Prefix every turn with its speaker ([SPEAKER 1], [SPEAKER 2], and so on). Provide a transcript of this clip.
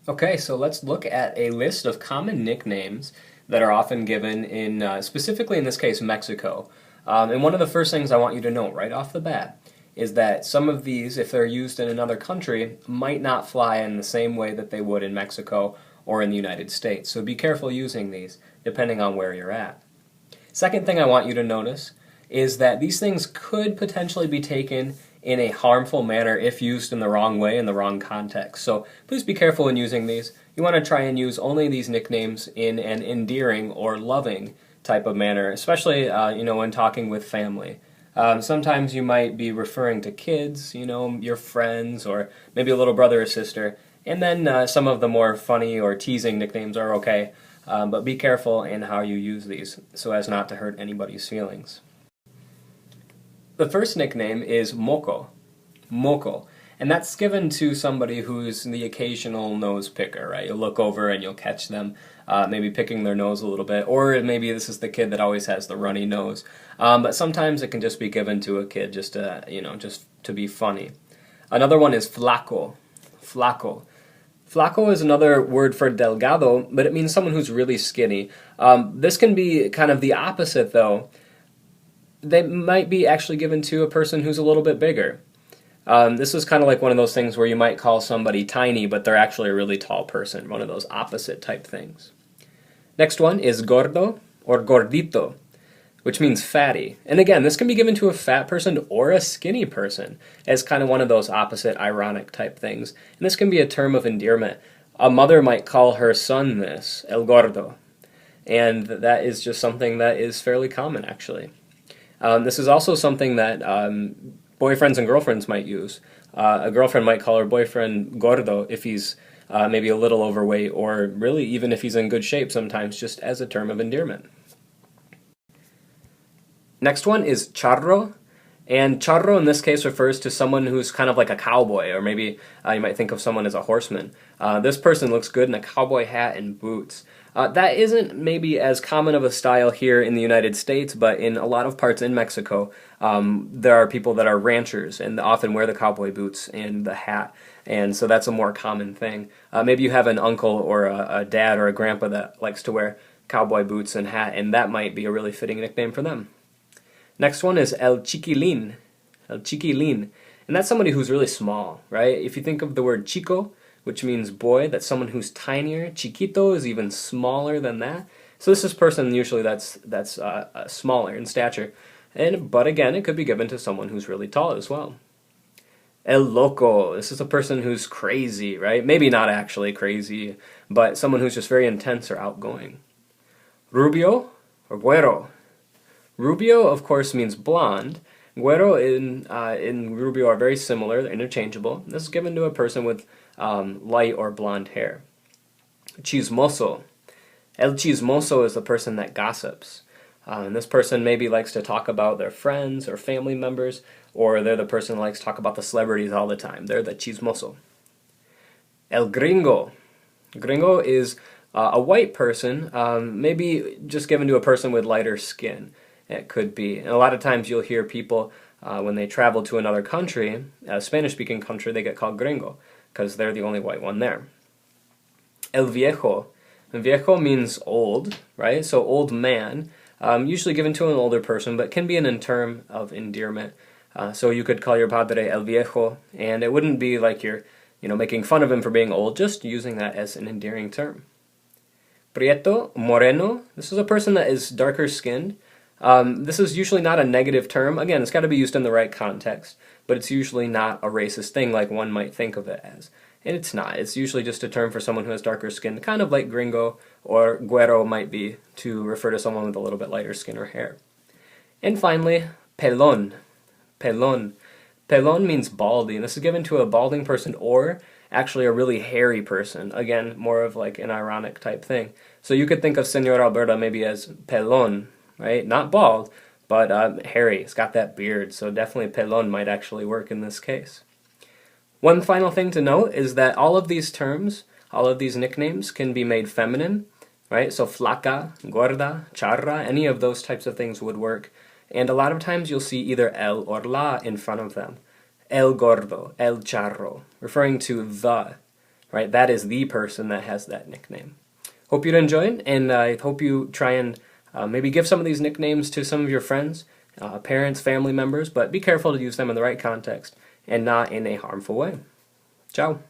[SPEAKER 1] Okay, so let's look at a list of common nicknames that are often given in, specifically in this case, Mexico. And one of the first things I want you to note right off the bat is that some of these, if they're used in another country, might not fly in the same way that they would in Mexico or in the United States. So be careful using these, depending on where you're at. Second thing I want you to notice is that these things could potentially be taken in a harmful manner if used in the wrong way in the wrong context. So please be careful in using these. You want to try and use only these nicknames in an endearing or loving type of manner, especially when talking with family. Sometimes you might be referring to kids, your friends, or maybe a little brother or sister, and then some of the more funny or teasing nicknames are okay. But be careful in how you use these so as not to hurt anybody's feelings. The first nickname is Moco. Moco. And that's given to somebody who's the occasional nose picker, right? You'll look over and you'll catch them maybe picking their nose a little bit, or maybe this is the kid that always has the runny nose. But sometimes it can just be given to a kid just to be funny. Another one is flaco. Flaco. Flaco is another word for delgado, but it means someone who's really skinny. This can be kind of the opposite, though. They might be actually given to a person who's a little bit bigger. This is kind of like one of those things where you might call somebody tiny, but they're actually a really tall person, one of those opposite type things. Next one is gordo or gordito, which means fatty. And again, this can be given to a fat person or a skinny person as kind of one of those opposite ironic type things. And this can be a term of endearment. A mother might call her son this, el gordo. And that is just something that is fairly common, actually. This is also something that boyfriends and girlfriends might use. A girlfriend might call her boyfriend gordo if he's maybe a little overweight, or really even if he's in good shape sometimes, just as a term of endearment. Next one is charro. And charro in this case refers to someone who's kind of like a cowboy, or maybe you might think of someone as a horseman. This person looks good in a cowboy hat and boots. That isn't maybe as common of a style here in the United States, but in a lot of parts in Mexico, there are people that are ranchers and often wear the cowboy boots and the hat, and so that's a more common thing. Maybe you have an uncle or a dad or a grandpa that likes to wear cowboy boots and hat, and that might be a really fitting nickname for them. Next one is el chiquilín. El chiquilín. And that's somebody who's really small, right? If you think of the word chico, which means boy, that's someone who's tinier. Chiquito is even smaller than that. So this is a person usually that's smaller in stature. But again, it could be given to someone who's really tall as well. El loco. This is a person who's crazy, right? Maybe not actually crazy, but someone who's just very intense or outgoing. Rubio or güero. Rubio, of course, means blonde. Güero in Rubio are very similar, they're interchangeable. This is given to a person with light or blonde hair. Chismoso. El chismoso is the person that gossips. And this person maybe likes to talk about their friends or family members, or they're the person who likes to talk about the celebrities all the time. They're the chismoso. El gringo. Gringo is a white person, maybe just given to a person with lighter skin. It could be. And a lot of times you'll hear people, when they travel to another country, a Spanish-speaking country, they get called gringo, because they're the only white one there. El viejo. Viejo means old, right? So old man, usually given to an older person, but can be an term of endearment. So you could call your padre el viejo, and it wouldn't be like you're making fun of him for being old, just using that as an endearing term. Prieto, moreno. This is a person that is darker skinned. This is usually not a negative term. Again, it's got to be used in the right context, but it's usually not a racist thing like one might think of it as. And it's not. It's usually just a term for someone who has darker skin, kind of like gringo or güero might be to refer to someone with a little bit lighter skin or hair. And finally, pelón. Pelón. Pelón means baldy, and this is given to a balding person or actually a really hairy person. Again, more of like an ironic type thing. So you could think of Senor Alberta maybe as pelón, right? Not bald, but hairy. It's got that beard, so definitely pelón might actually work in this case. One final thing to note is that all of these terms, all of these nicknames can be made feminine, right? So flaca, gorda, charra, any of those types of things would work. And a lot of times you'll see either el or la in front of them. El gordo, el charro, referring to the right? That is the person that has that nickname. Hope you'd enjoy it, and I hope you try and maybe give some of these nicknames to some of your friends, parents, family members, but be careful to use them in the right context and not in a harmful way. Ciao.